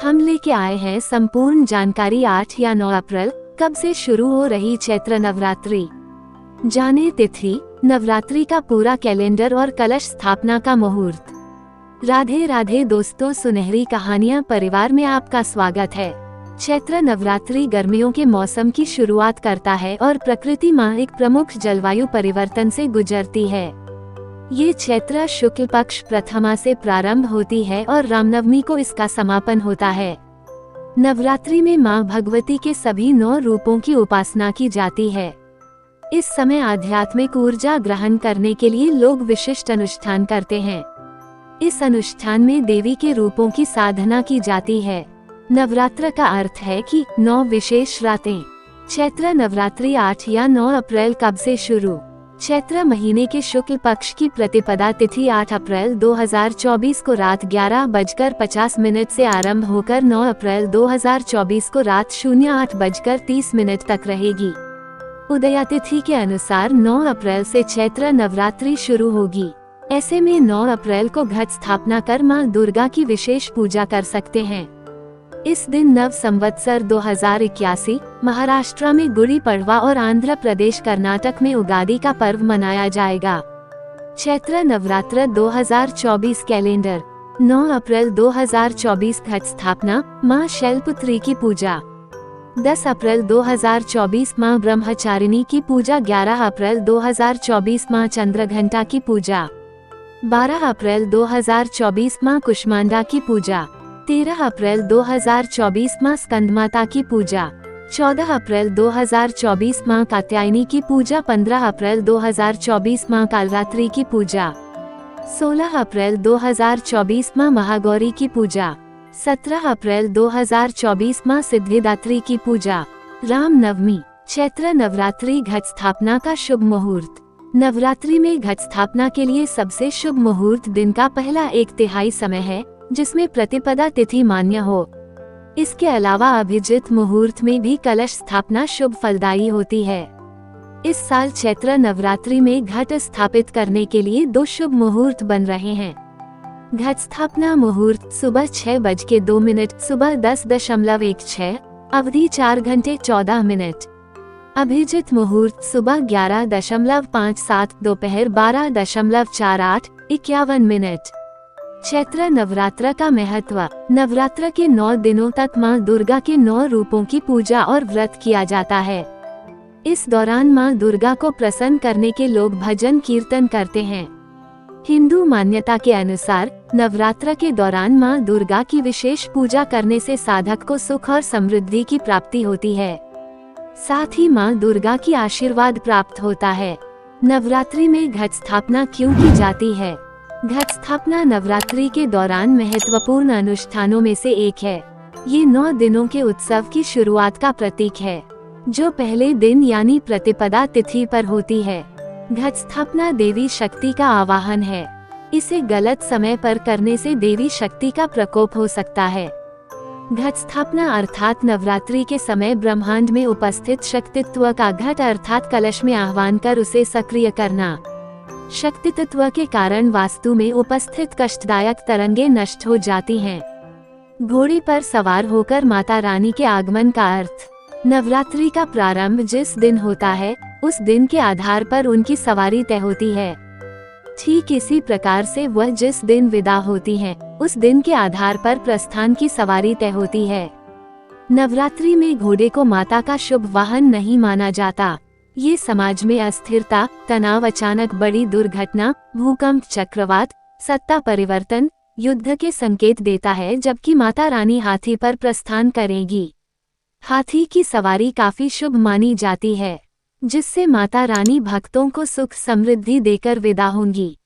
हम लेके आए हैं संपूर्ण जानकारी 8 या 9 अप्रैल कब से शुरू हो रही चैत्र नवरात्रि। जाने तिथि, नवरात्रि का पूरा कैलेंडर और कलश स्थापना का मुहूर्त। राधे राधे दोस्तों, सुनहरी कहानियां परिवार में आपका स्वागत है। चैत्र नवरात्रि गर्मियों के मौसम की शुरुआत करता है और प्रकृति माँ एक प्रमुख जलवायु परिवर्तन से गुजरती है। ये चैत्र शुक्ल पक्ष प्रथमा से प्रारंभ होती है और रामनवमी को इसका समापन होता है। नवरात्रि में माँ भगवती के सभी 9 रूपों की उपासना की जाती है। इस समय आध्यात्मिक ऊर्जा ग्रहण करने के लिए लोग विशिष्ट अनुष्ठान करते हैं। इस अनुष्ठान में देवी के रूपों की साधना की जाती है। नवरात्र का अर्थ है कि 9 विशेष रातें। चैत्र नवरात्रि 8 या 9 अप्रैल कब से शुरू। चैत्र महीने के शुक्ल पक्ष की प्रतिपदा तिथि 8 अप्रैल 2024 को रात 11:50 से आरंभ होकर 9 अप्रैल 2024 को रात 08:30 तक रहेगी। उदया तिथि के अनुसार 9 अप्रैल से चैत्र नवरात्रि शुरू होगी। ऐसे में 9 अप्रैल को घट स्थापना कर मां दुर्गा की विशेष पूजा कर सकते हैं। इस दिन नव संवत्सर 2081 महाराष्ट्र में गुड़ी पड़वा और आंध्र प्रदेश कर्नाटक में उगादी का पर्व मनाया जाएगा। चैत्र नवरात्र 2024 कैलेंडर 9 अप्रैल 2024 घट स्थापना, मां शैलपुत्री की पूजा। 10 अप्रैल 2024 मां ब्रह्मचारिणी की पूजा। 11 अप्रैल 2024 मां चंद्रघंटा की पूजा। 12 अप्रैल 2024 मां कुष्मांडा की पूजा। 13 अप्रैल 2024 मां स्कंदमाता की पूजा। 14 अप्रैल 2024 मां कात्यायनी की पूजा। 15 अप्रैल 2024 मां कालरात्रि की पूजा। 16 अप्रैल 2024 मां महागौरी की पूजा। 17 अप्रैल 2024 मां सिद्धिदात्री की पूजा। राम नवमी। चैत्र नवरात्रि घट स्थापना का शुभ मुहूर्त। नवरात्रि में घट स्थापना के लिए सबसे शुभ मुहूर्त दिन का पहला 1/3 समय है, जिसमें प्रतिपदा तिथि मान्य हो। इसके अलावा अभिजित मुहूर्त में भी कलश स्थापना शुभ फलदायी होती है। इस साल चैत्र नवरात्रि में घट स्थापित करने के लिए 2 शुभ मुहूर्त बन रहे हैं। घट स्थापना मुहूर्त सुबह 6:02, सुबह 10:16, अवधि 4 घंटे 14 मिनट। अभिजित मुहूर्त सुबह 11:57, दोपहर 12:48, 51 मिनट। चैत्र नवरात्र का महत्व। नवरात्र के 9 दिनों तक मां दुर्गा के 9 रूपों की पूजा और व्रत किया जाता है। इस दौरान मां दुर्गा को प्रसन्न करने के लोग भजन कीर्तन करते हैं। हिंदू मान्यता के अनुसार नवरात्र के दौरान मां दुर्गा की विशेष पूजा करने से साधक को सुख और समृद्धि की प्राप्ति होती है। साथ ही मां दुर्गा की आशीर्वाद प्राप्त होता है। नवरात्रि में घट स्थापना क्यों की जाती है। घट स्थापना नवरात्रि के दौरान महत्वपूर्ण अनुष्ठानों में से एक है। ये 9 दिनों के उत्सव की शुरुआत का प्रतीक है, जो पहले दिन यानी प्रतिपदा तिथि पर होती है। घट स्थापना देवी शक्ति का आवाहन है। इसे गलत समय पर करने से देवी शक्ति का प्रकोप हो सकता है। घट स्थापना अर्थात नवरात्रि के समय ब्रह्मांड में उपस्थित शक्तित्व का घट अर्थात कलश में आह्वान कर उसे सक्रिय करना। शक्ति तत्व के कारण वास्तु में उपस्थित कष्टदायक तरंगे नष्ट हो जाती हैं। घोड़े पर सवार होकर माता रानी के आगमन का अर्थ। नवरात्रि का प्रारंभ जिस दिन होता है, उस दिन के आधार पर उनकी सवारी तय होती है। ठीक इसी प्रकार से वह जिस दिन विदा होती हैं, उस दिन के आधार पर प्रस्थान की सवारी तय होती है। नवरात्रि में घोड़े को माता का शुभ वाहन नहीं माना जाता। ये समाज में अस्थिरता, तनाव, अचानक बड़ी दुर्घटना, भूकंप, चक्रवात, सत्ता परिवर्तन, युद्ध के संकेत देता है, जबकि माता रानी हाथी पर प्रस्थान करेगी। हाथी की सवारी काफी शुभ मानी जाती है, जिससे माता रानी भक्तों को सुख समृद्धि देकर विदा होंगी।